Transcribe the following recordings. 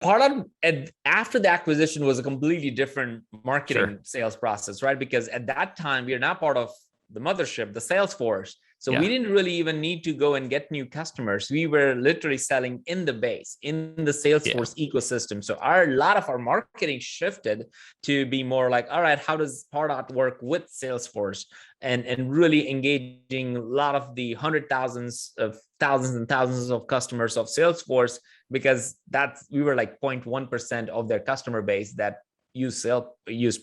Pardot, after the acquisition, was a completely different Sure. marketing sales process, right? Because at that time, we are now part of the mothership, the Salesforce. So we Yeah. didn't really even need to go and get new customers. We were literally selling in the base, in the Yeah. Salesforce ecosystem. So a lot of our marketing shifted to be more like, all right, how does Pardot work with Salesforce? And really engaging a lot of the thousands and thousands of customers of Salesforce, because we were like 0.1% of their customer base that use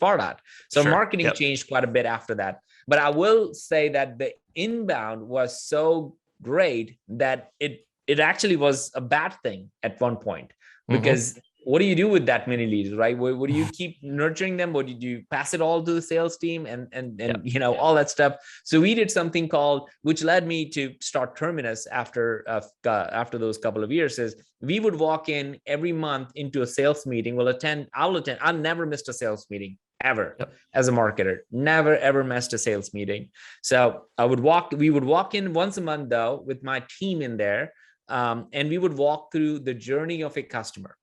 Pardot. So Sure. marketing Yep. changed quite a bit after that. But I will say that the inbound was so great that it actually was a bad thing at one point, Mm-hmm. because what do you do with that many leads, right? What do you keep nurturing them? What do you pass it all to the sales team and Yep. all that stuff? So we did something called, which led me to start Terminus after those couple of years, is we would walk in every month into a sales meeting. I'll never missed a sales meeting ever. Yep. As a marketer, never ever missed a sales meeting. So we would walk in once a month though, with my team in there, and we would walk through the journey of a customer.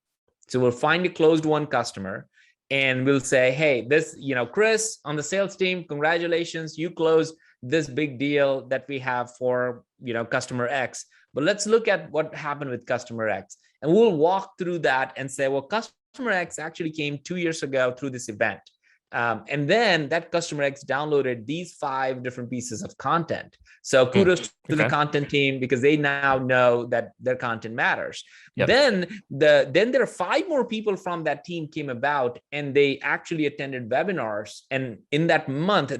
So we'll find a closed one customer, and we'll say, hey, this, Chris on the sales team, congratulations, you closed this big deal that we have for, customer X. But let's look at what happened with customer X. And we'll walk through that and say, well, customer X actually came 2 years ago through this event. And then that customer X downloaded these 5 different pieces of content. So kudos to the Okay. content team, because they now know that their content matters. Yep. Then there are 5 more people from that team came about, and they actually attended webinars. And in that month,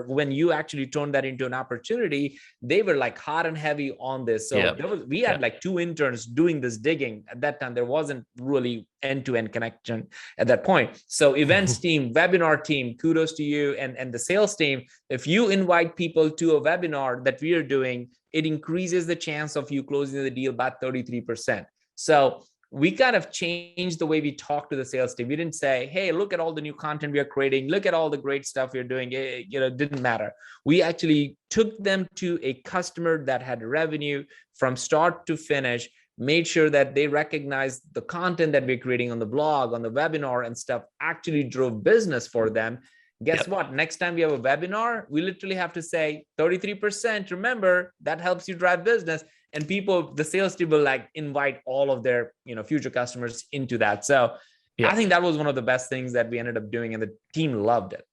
when you actually turned that into an opportunity, they were like hot and heavy on this. So we had like 2 interns doing this digging at that time. There wasn't really end-to-end connection at that point. So events team, webinar team, kudos to you, and the sales team. If you invite people to a webinar that we are doing, it increases the chance of you closing the deal by 33%. So we kind of changed the way we talk to the sales team. We didn't say, hey, look at all the new content we are creating, look at all the great stuff we're doing. It didn't matter. We actually took them to a customer that had revenue from start to finish, made sure that they recognized the content that we're creating on the blog, on the webinar and stuff actually drove business for them. Guess what? Next time we have a webinar, we literally have to say 33%. Remember, that helps you drive business. And the sales team will like invite all of their, future customers into that. So I think that was one of the best things that we ended up doing, and the team loved it.